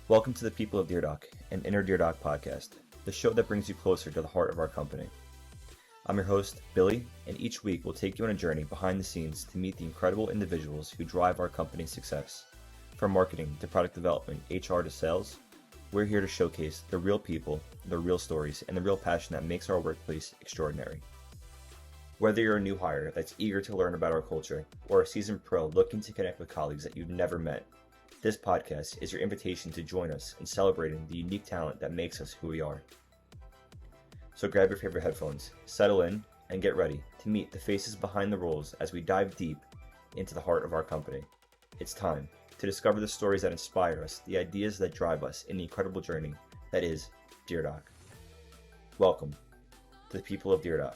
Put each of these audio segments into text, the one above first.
Welcome to the People of DearDoc, an DearDoc Podcast, the show that brings you closer to the heart of our company. I'm your host, Billy, and each week we'll take you on a journey behind the scenes to meet the incredible individuals who drive our company's success. From marketing to product development, HR to sales, we're here to showcase the real people, the real stories, and the real passion that makes our workplace extraordinary. Whether you're a new hire that's eager to learn about our culture, or a seasoned pro looking to connect with colleagues that you've never met, this podcast is your invitation to join us in celebrating the unique talent that makes us who we are. So grab your favorite headphones, settle in, and get ready to meet the faces behind the roles as we dive deep into the heart of our company. It's time to discover the stories that inspire us, the ideas that drive us in the incredible journey that is DearDoc. Welcome to the People of DearDoc,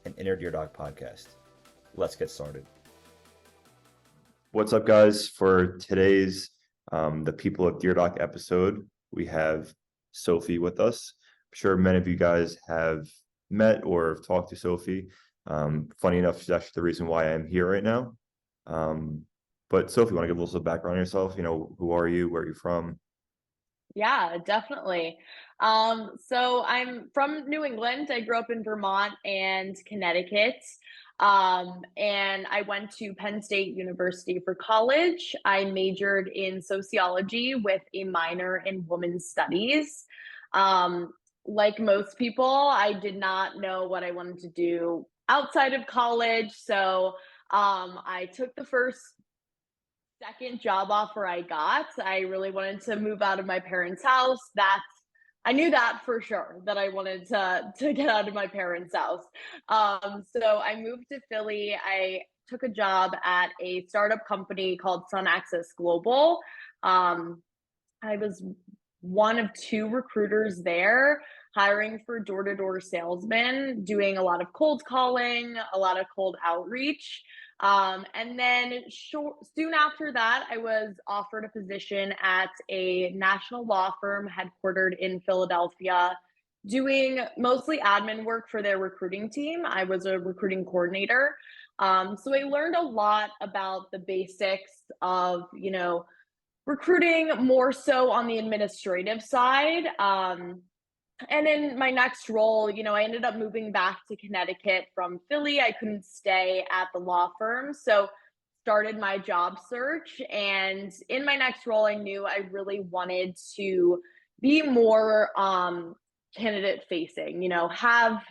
an DearDoc Podcast. Let's get started. What's up, guys? For today's the People of DearDoc episode, we have Sophie with us. I'm sure many of you guys have met or have talked to Sophie. Funny enough, she's actually the reason why I'm here right now. But Sophie, want to give a little background on yourself? You know, who are you? Where are you from? Yeah, definitely. So I'm from New England. I grew up in Vermont and Connecticut. And I went to Penn State University for college. I majored in sociology with a minor in women's studies. Like most people, I did not know what I wanted to do outside of college. So I took the second job offer I got. I really wanted to move out of my parents' house. I knew that for sure, that I wanted to get out of my parents' house. So I moved to Philly. I took a job at a startup company called Sun Access Global. I was one of two recruiters there, hiring for door-to-door salesmen, doing a lot of cold calling, a lot of cold outreach. And then soon after that, I was offered a position at a national law firm headquartered in Philadelphia, doing mostly admin work for their recruiting team. I was a recruiting coordinator. So I learned a lot about the basics of, recruiting, more so on the administrative side. And in my next role, I ended up moving back to Connecticut from Philly. I couldn't stay at the law firm, so started my job search. And in my next role, I knew I really wanted to be more candidate facing, have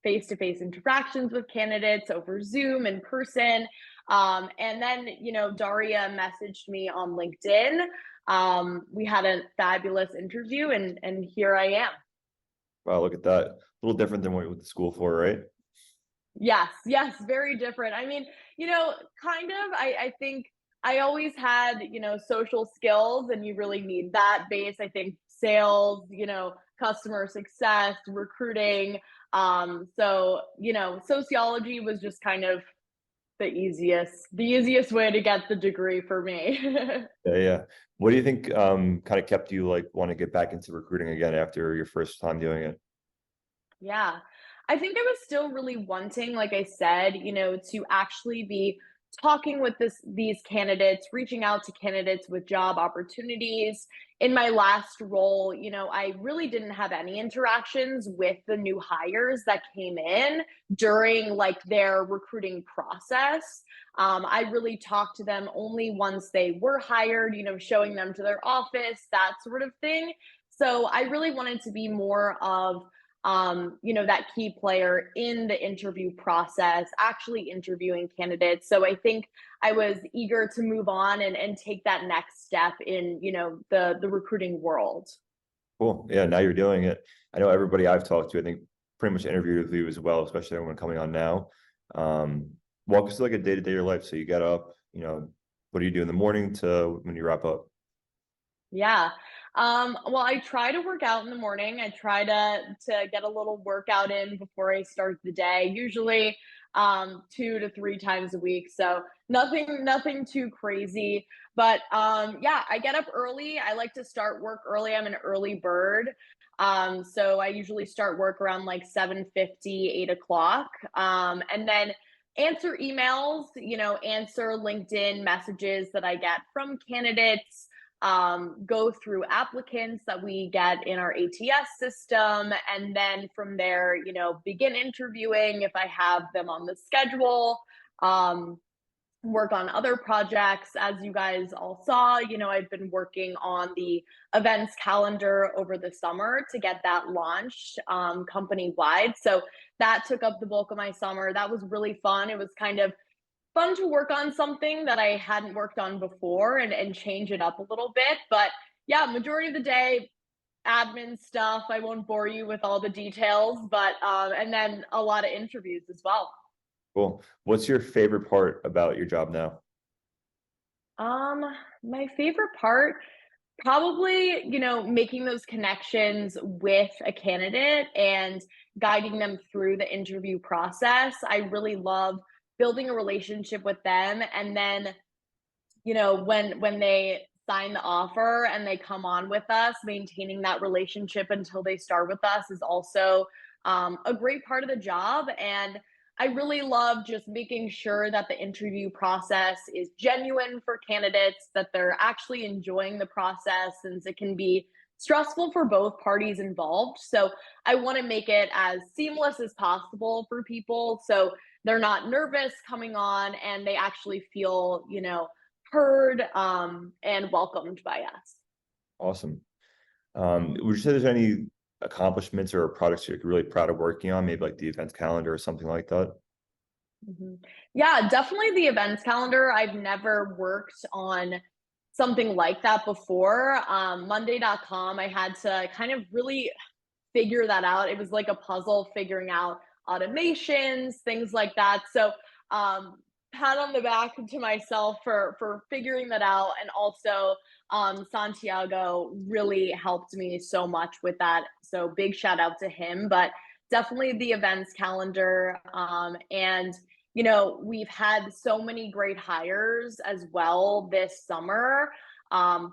face-to-face interactions with candidates over Zoom, in person. And then, Daria messaged me on LinkedIn. We had a fabulous interview, and here I am. Wow, look at that. A little different than what you went to school for, right? Yes, very different. I mean, kind of, I think I always had, social skills, and you really need that base. I think sales, customer success, recruiting. So, sociology was just kind of the easiest way to get the degree for me. Yeah. What do you think kind of kept you want to get back into recruiting again after your first time doing it? Yeah, I think I was still really wanting, like I said, to actually be talking with these candidates, reaching out to candidates with job opportunities. In my last role, I really didn't have any interactions with the new hires that came in during their recruiting process. I really talked to them only once they were hired, showing them to their office, that sort of thing. So I really wanted to be more of that key player in the interview process, actually interviewing candidates. So I think I was eager to move on and take that next step in, the recruiting world. Cool. Yeah, now you're doing it. I know everybody I've talked to, I think pretty much interviewed with you as well, especially everyone coming on now. Walk us through a day-to-day of your life. So you get up, what do you do in the morning to when you wrap up? Yeah. Well, I try to work out in the morning. I try to get a little workout in before I start the day, usually 2 to 3 times a week. So nothing too crazy. But yeah, I get up early. I like to start work early. I'm an early bird. So I usually start work around 7:50, 8 o'clock. And then answer emails, answer LinkedIn messages that I get from candidates. go through applicants that we get in our ATS system, and then from there, begin interviewing if I have them on the schedule. Work on other projects. As you guys all saw, I've been working on the events calendar over the summer to get that launched company wide. So that took up the bulk of my summer. That was really fun. It was kind of fun to work on something that I hadn't worked on before and change it up a little bit. But yeah, majority of the day, admin stuff. I won't bore you with all the details, but and then a lot of interviews as well. Cool. What's your favorite part about your job now? My favorite part, probably, making those connections with a candidate and guiding them through the interview process. I really love building a relationship with them, and then, when they sign the offer and they come on with us, maintaining that relationship until they start with us is also a great part of the job. And I really love just making sure that the interview process is genuine for candidates, that they're actually enjoying the process, since it can be stressful for both parties involved. So I want to make it as seamless as possible for people, so they're not nervous coming on and they actually feel, heard and welcomed by us. Awesome. Would you say there's any accomplishments or products you're really proud of working on, maybe like the events calendar or something like that? Yeah, definitely the events calendar. I've never worked on something like that before. Monday.com, I had to kind of really figure that out. It was like a puzzle figuring out automations, things like that. So, pat on the back to myself for figuring that out. And also, Santiago really helped me so much with that. So big shout out to him. But definitely the events calendar. And we've had so many great hires as well this summer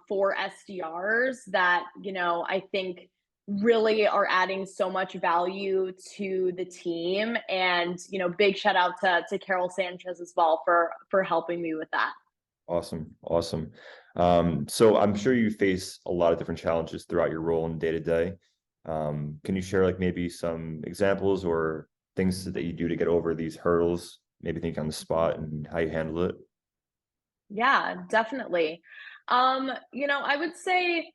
for SDRs that, I think really are adding so much value to the team. And, big shout out to Carol Sanchez as well for helping me with that. Awesome. Awesome. So I'm sure you face a lot of different challenges throughout your role in day to day. Can you share like maybe some examples or things that you do to get over these hurdles, maybe think on the spot and how you handle it? Yeah, definitely. I would say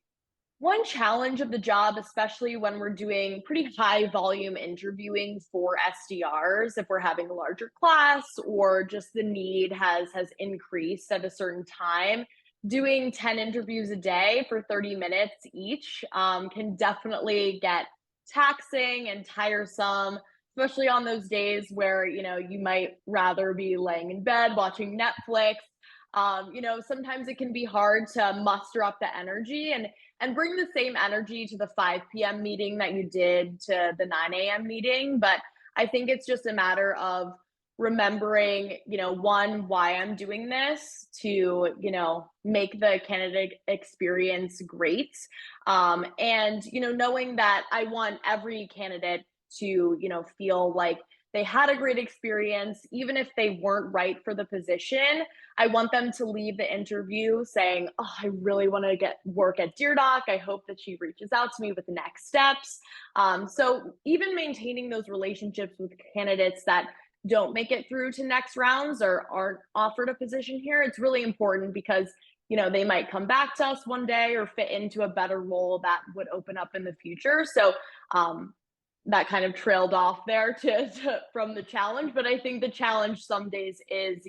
one challenge of the job, especially when we're doing pretty high volume interviewing for SDRs, if we're having a larger class or just the need has increased at a certain time, doing 10 interviews a day for 30 minutes each can definitely get taxing and tiresome, especially on those days where you might rather be laying in bed watching Netflix. Sometimes it can be hard to muster up the energy and bring the same energy to the 5 p.m. meeting that you did to the 9 a.m. meeting. But I think it's just a matter of remembering, one, why I'm doing this to, make the candidate experience great. And, knowing that I want every candidate to, feel like they had a great experience, even if they weren't right for the position. I want them to leave the interview saying, "Oh, I really want to get work at DearDoc. I hope that she reaches out to me with the next steps." So even maintaining those relationships with candidates that don't make it through to next rounds or aren't offered a position here, it's really important because they might come back to us one day or fit into a better role that would open up in the future. So that kind of trailed off there from the challenge, but I think the challenge some days is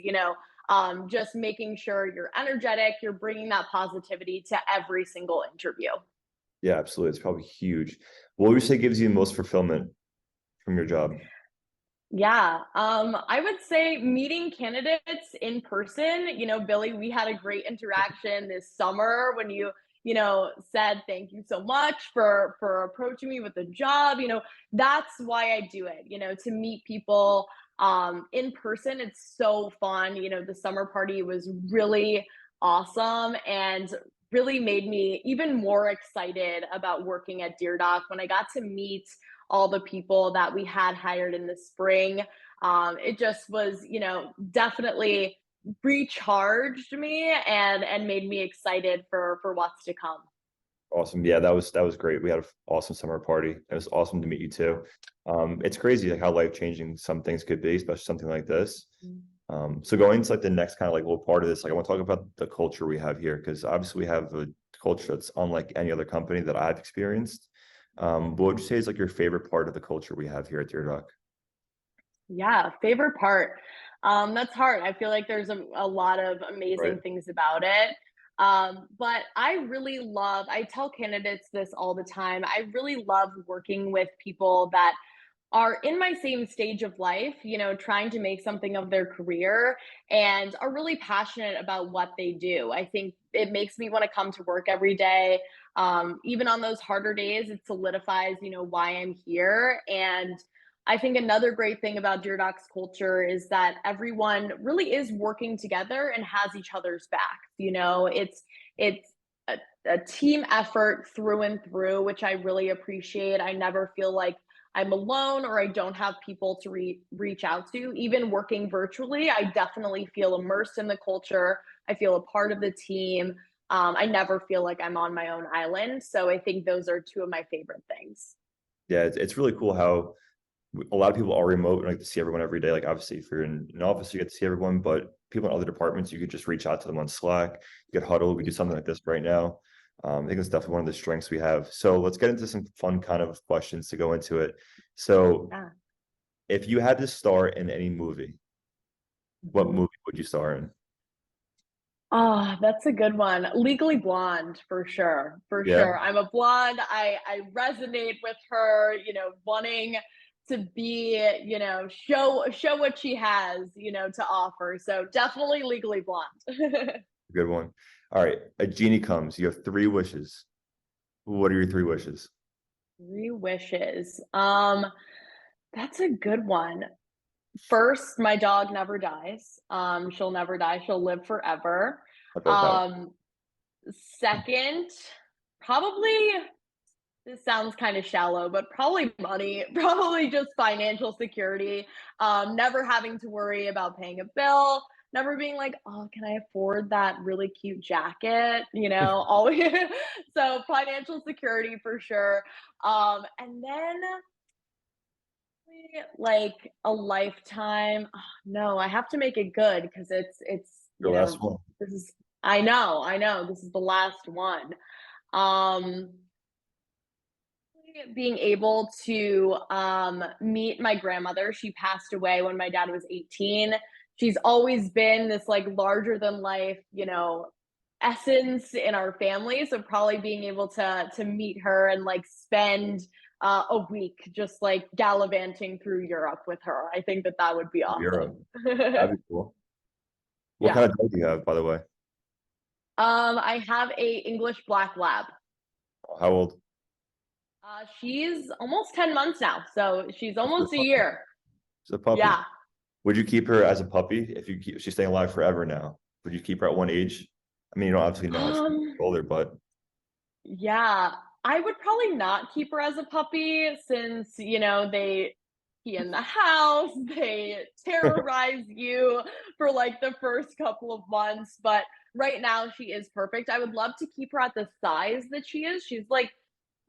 just making sure you're energetic, you're bringing that positivity to every single interview. Yeah, absolutely. It's probably huge. What would you say gives you the most fulfillment from your job? Yeah, I would say meeting candidates in person. Billy, we had a great interaction this summer when said thank you so much for approaching me with the job. That's why I do it. To meet people in person. It's so fun. The summer party was really awesome and really made me even more excited about working at DearDoc when I got to meet all the people that we had hired in the spring. It just was, definitely recharged me and made me excited for what's to come. Awesome. Yeah, that was great. We had an awesome summer party. It was awesome to meet you too. It's crazy like how life-changing some things could be, especially something like this. So going into like the next kind of like little part of this, like I want to talk about the culture we have here, because obviously we have a culture that's unlike any other company that I've experienced. What would you say is like your favorite part of the culture we have here at DearDoc? Yeah, favorite part. That's hard. I feel like there's a lot of Right. amazing things about it. But I really love, I tell candidates this all the time. I really love working with people that are in my same stage of life, trying to make something of their career and are really passionate about what they do. I think it makes me want to come to work every day. Even on those harder days, it solidifies, why I'm here. And I think another great thing about DearDoc's culture is that everyone really is working together and has each other's back. It's a team effort through and through, which I really appreciate. I never feel like I'm alone or I don't have people to reach out to. Even working virtually, I definitely feel immersed in the culture. I feel a part of the team. I never feel like I'm on my own island. So I think those are two of my favorite things. Yeah, it's really cool how a lot of people are remote and like to see everyone every day. Like obviously if you're in an office, you get to see everyone, but people in other departments, you could just reach out to them on Slack. You could huddle. We do something like this right now. I think it's definitely one of the strengths we have. So let's get into some fun kind of questions to go into it. So Yeah. if you had to star in any movie, what Mhm. movie would you star in? Oh, that's a good one. Legally Blonde, for sure. For Yeah, sure. I'm a blonde. I resonate with her, wanting to be, show what she has, to offer. So definitely Legally Blonde. good one. All right, a genie comes. You have three wishes. What are your three wishes? Three wishes. That's a good one. First, my dog never dies. She'll never die. She'll live forever. I thought that. Um, Second, probably this sounds kind of shallow, but probably money, probably just financial security. Never having to worry about paying a bill, never being like, oh, can I afford that really cute jacket? Always. So financial security for sure. And then like a lifetime. Oh, no, I have to make it good because it's Your last one. this is I know this is the last one. Um Being able to meet my grandmother. She passed away when my dad was 18. She's always been this like larger than life, essence in our family. So probably being able to meet her and like spend a week just like gallivanting through Europe with her. I think that would be Europe. awesome. That'd be cool. What Yeah. kind of dog do you have, by the way? I have a English black lab. How old? She's almost 10 months now, so she's That's a almost a puppy. year. She's a puppy. Yeah. Would you keep her as a puppy if she's staying alive forever now? Would you keep her at one age? I mean, you don't obviously know how she's Um, older, but yeah, I would probably not keep her as a puppy since, they pee in the house, they terrorize you for like the first couple of months. But right now, she is perfect. I would love to keep her at the size that she is. She's like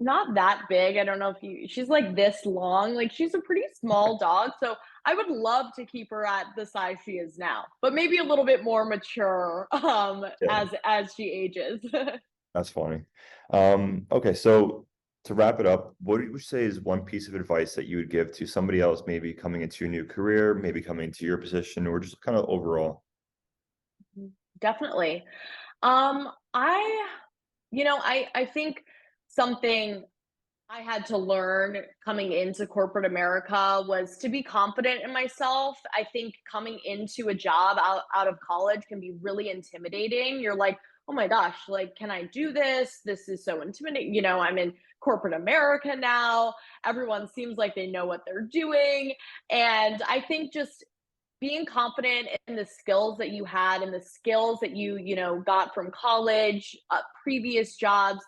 not that big. I don't know if she's like this long. Like she's a pretty small dog. So I would love to keep her at the size she is now, but maybe a little bit more mature yeah, as she ages. that's funny. Okay, so to wrap it up, what would you say is one piece of advice that you would give to somebody else, maybe coming into your new career, maybe coming into your position, or just kind of overall? Definitely. I I think something I had to learn coming into corporate America was to be confident in myself. I think coming into a job out of college can be really intimidating. You're like, oh my gosh, like, can I do this? This is so intimidating. I'm in corporate America now. Everyone seems like they know what they're doing. And I think just being confident in the skills that you had and the skills that you got from college, previous jobs,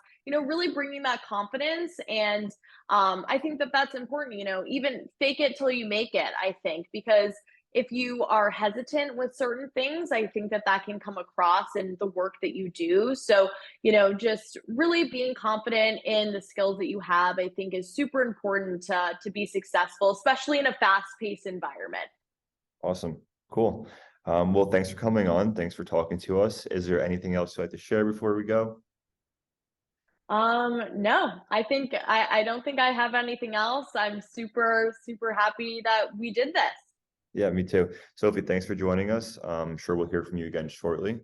really bringing that confidence. And I think that that's important. Even fake it till you make it, I think, because if you are hesitant with certain things, I think that that can come across in the work that you do. So, just really being confident in the skills that you have, I think is super important to be successful, especially in a fast-paced environment. Awesome. Cool. Well, thanks for coming on. Thanks for talking to us. Is there anything else you'd like to share before we go? No, I don't think I have anything else. I'm super, super happy that we did this. Yeah, me too. Sophie, thanks for joining us. I'm sure we'll hear from you again shortly.